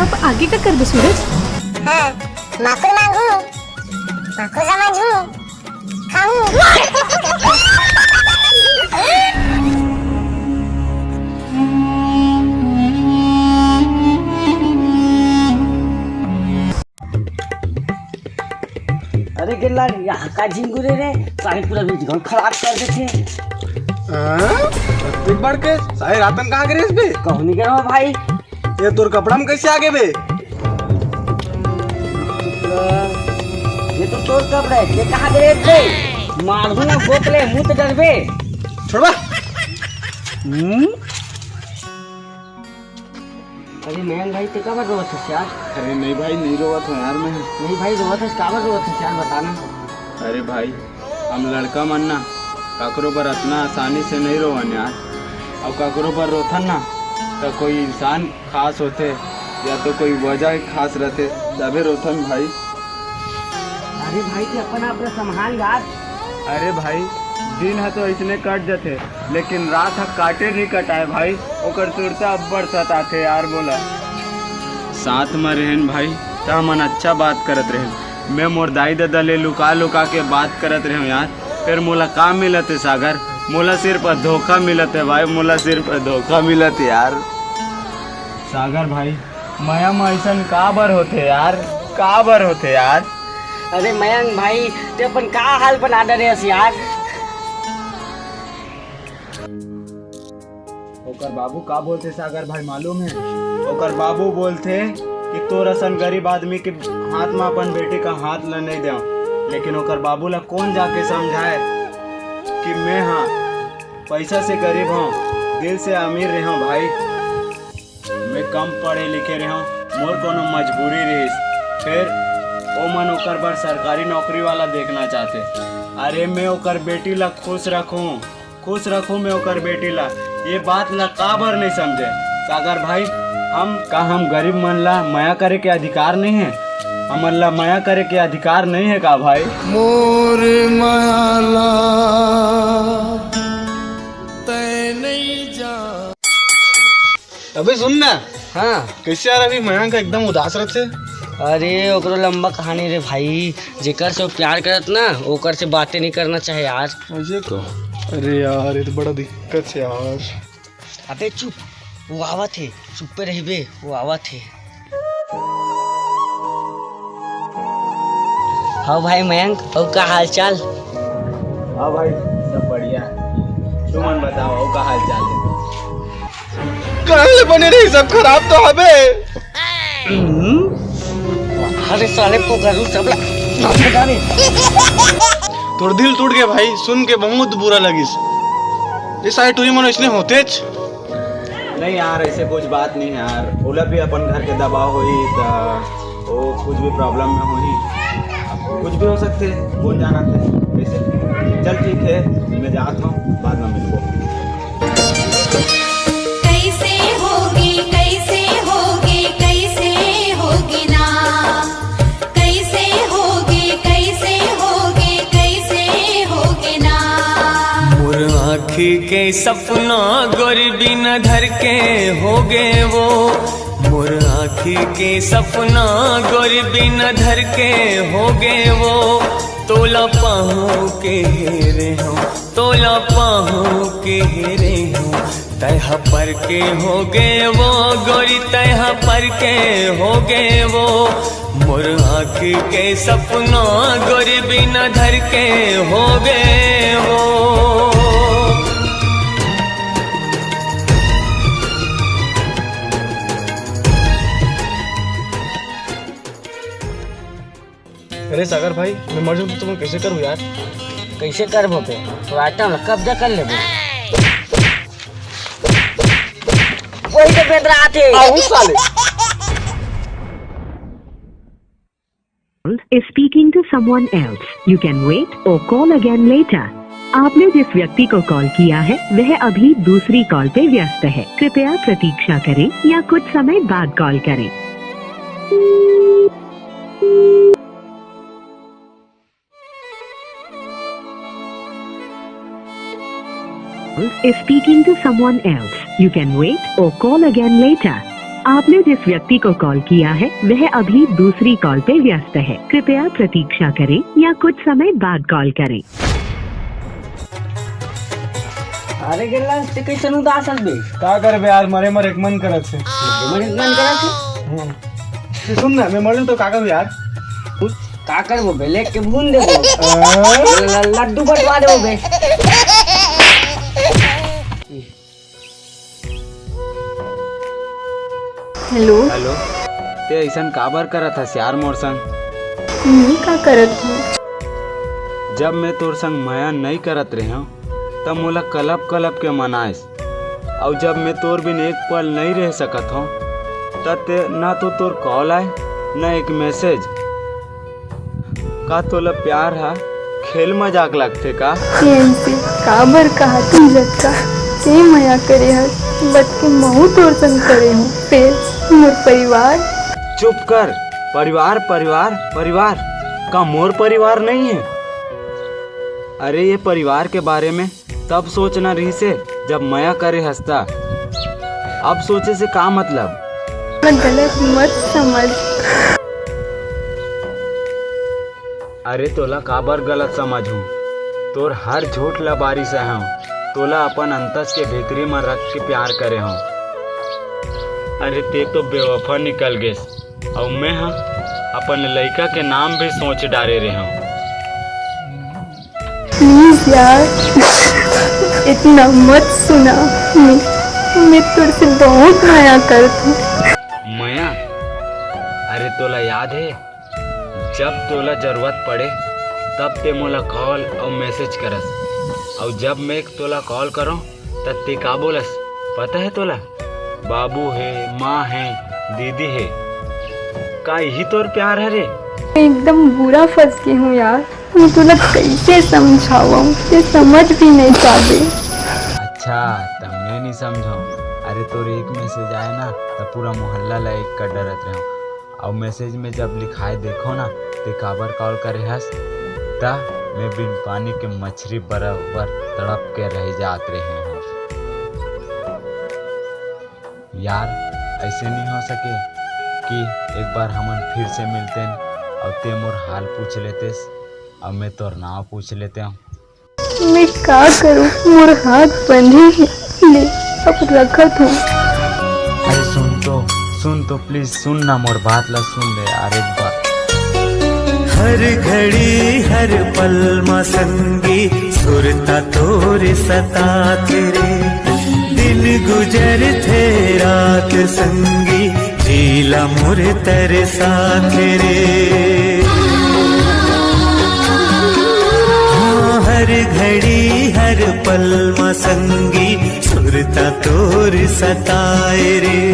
अब आगे का कर दो सूरज। हाँ, माकुर मांगू, माकुर समझू, खाऊं। अरे गिल्ला यहाँ का झिंगुरे रे सारे पूरा घर खराब कर देते। एक बार के सारे रातन कहाँ गिरे इस बे? कहूँ नहीं गया भाई। ये तोर कपड़ा में कैसे आगे बे? ये तो तोर कपड़ा है, ये कहाँ गिरे थे? मारू ना बोतले मुँह तो डर बे। छोड़वा। अरे मैं भाई ते कब रोवत है यार? अरे नहीं भाई नहीं रोवत हूँ यार मैं। नहीं भाई रोवत है, कब रोवत है यार बताना। अरे भाई हम लड़का मनना काकरों पर इतना आसानी से नहीं रोवन यार। अब काकरों पर रोथन ना तो कोई इंसान खास होते या तो कोई वजह खास रहते तभी रोथन भाई। अरे भाई ते अपना अपना संभाल यार। अरे भाई दिन है तो इसने कट जाते लेकिन रात है काटे नहीं कटाए भाई। ओकर सुरता अब्बर सताते यार बोला। साथ में रहन भाई तो मन अच्छा बात करत रहन। मैं मोर दाई दादा ले लुका लुका के बात करत रहूँ यार। फिर मोला काम मिलत है सागर, मोला सिर्फ धोखा मिलत है भाई, मोला सिर्फ धोखा मिलत है यार। सागर भाई माया में ऐसा काबर होते यार, काबर होते यार। अरे मयंक भाई ते अपन का हाल बना दे रे यार। ओकर बाबू का बोलते सागर भाई मालूम है? ओकर बाबू बोलते कि तोर असन गरीब आदमी के हाथ में अपन बेटे का हाथ ल नहीं दे। लेकिन ओकर बाबू ला कौन जाके समझाए कि मैं हाँ पैसा से गरीब हूँ दिल से अमीर रहा भाई। मैं कम पढ़े लिखे रहा मोर कोनो मजबूरी रही। फिर ओ मन ओकर बर सरकारी नौकरी वाला देखना चाहते। अरे मैं ओकर बेटी ला खुश रखूँ मैं ओकर बेटी ला। ये बात ला काबर नहीं समझे सागर भाई? हम गरीब मन ला माया करे के अधिकार नहीं है? हमन ला माया करे के अधिकार नहीं है का भाई? मोर मायाला तै नहीं जा। अबे सुन ना। हाँ कैसे यार अभी मयंक एकदम उदास रहते? अरे ओकरो लंबा कहानी रे भाई। जेकर से प्यार करत ना ओकर से बातें नहीं करना चाहे यार। मुझे को अरे यार ये तो बड़ा दिक्कत है यार। अबे चुप, वो आवत है, चुप पे रही बे, वो आवत है। हाँ भाई मयंक और का हाल चाल? हाँ भाई सब बढ़िया है। तुम मन बताओ और का हाल चाल है? कल बने रही सब खराब तो हबे। अरे साले को करूँ सब तोर दिल टूट गया भाई, सुन के बहुत बुरा लगिस। ये सारे टूरी मनो इसने होते नहीं यार, ऐसे कुछ बात नहीं है यार। ओला भी अपन घर के दबाव हुई तो वो कुछ भी प्रॉब्लम में हुई, कुछ भी हो सकते कौन जाना थे वैसे। चल ठीक है मैं जाता हूँ, बाद में मिलूँ। कैसे होगी कैसे होगी कैसे होगी ना, कैसे होगी कैसे होगी कैसे होगी ना। मोर आँखी के सपना गरीबी न धर के हो गए वो। मोर आँखी के सपना गरीबी न धर के हो गए वो। तोला पाहू के हेरे हूँ, तोला पाहू के हेरे हूँ। तह पर के हो गए वो गोरी, तह पर के हो गए वो। मोर आँखी के सपना गरीबी न धर के हो गए वो। अरे सागर भाई मैं मर जाऊँ तो तुम कैसे करूँ यार? कैसे कर भो पे तो आइटम कब्जा कर ले वही तो बेदरा आते साले is speaking to someone else. You can wait or call again later. आपने जिस व्यक्ति को कॉल किया है वह अभी दूसरी कॉल पे व्यस्त है। कृपया प्रतीक्षा करें या कुछ समय बाद कॉल करें। is speaking to someone else. You can wait or call again later. आपने जिस व्यक्ति को कॉल किया है वह अभी दूसरी कॉल पे व्यस्त है। कृपया प्रतीक्षा करें या कुछ समय बाद कॉल करें। अरे गिल्ला ते कैसे उदास हस बे? का करबे यार, मरे मरे मन करत से। मन करत है? सुन ना, मैं मरूं तो का करबे यार? का करबो बे? लेके के भून देबो, लड्डू बटवा देबो बे। हेलो हेलो, ते ऐसन काबर करत हस यार मोर संग? मैं का करत हूँ? जब मैं तोर संग माया नहीं करत रहे हूँ तब मोला कलप कलप के मनाइस, और जब मैं तोर बिन एक पल नहीं रह सकत हूँ तब ते ना तो तोर कॉल आए ना एक मैसेज। का तोला प्यार है खेल मजाक लगते का? से काबर कहा तुम झटका से मया करे हर बट के महू तोर संग करे हूँ फिर मोर परिवार। चुप कर। परिवार परिवार परिवार का मोर परिवार नहीं है। अरे ये परिवार के बारे में तब सोचना रही से जब मया करे हंसता, अब सोचे से का मतलब? गलत मत समझ। अरे तोला काबर गलत समझूं? तोर हर झूठ ला बारी से हूँ, तोला अपन अंतस के भीतरी में रख के प्यार करे हूँ। अरे ते तो बेवफा निकल गए, और मैं हाँ अपन लड़का के नाम भी सोच डाले रहे हूँ। प्लीज यार इतना मत सुना, मैं तुझसे बहुत माया करती हूँ। माया? अरे तोला याद है जब तोला जरूरत पड़े तब ते मोला कॉल और मैसेज करस, और जब मैं तोला कॉल करूं तब ते का बोलस पता है तोला? बाबू है, माँ है, दीदी है। का यही तोर प्यार है रे? मैं एकदम बुरा फंस गई हूँ यार, मैं तुला कैसे समझाऊँ, ये समझ भी नहीं पाते। अच्छा तब मैं नहीं समझाऊँ। अरे तोर एक मैसेज आए ना तब पूरा मोहल्ला ला एक कर डरत रहे, और मैसेज में जब लिखाए देखो ना ते काबर कॉल करे हस ता मैं बिन पानी के मछली बराबर तड़प के रह जात रहे हैं। यार ऐसे नहीं हो सके कि एक बार हमन फिर से मिलते हैं और ते मोर हाल पूछ लेते और मैं तोर नाम पूछ लेते हूँ। मैं क्या करूँ, मोर हाथ बंधे हैं, ले अब रखत हूँ। अरे सुन तो प्लीज सुन ना, मोर बात ला सुन ले यार एक बार। हर घड़ी हर पल मा संगी सुरता तोर सताते रे, दिन गुजर थे रात संगी जीला मोर तेरे साथ रे। हाँ हर घड़ी हर पल मा संगी सुरता तोर सताए रे,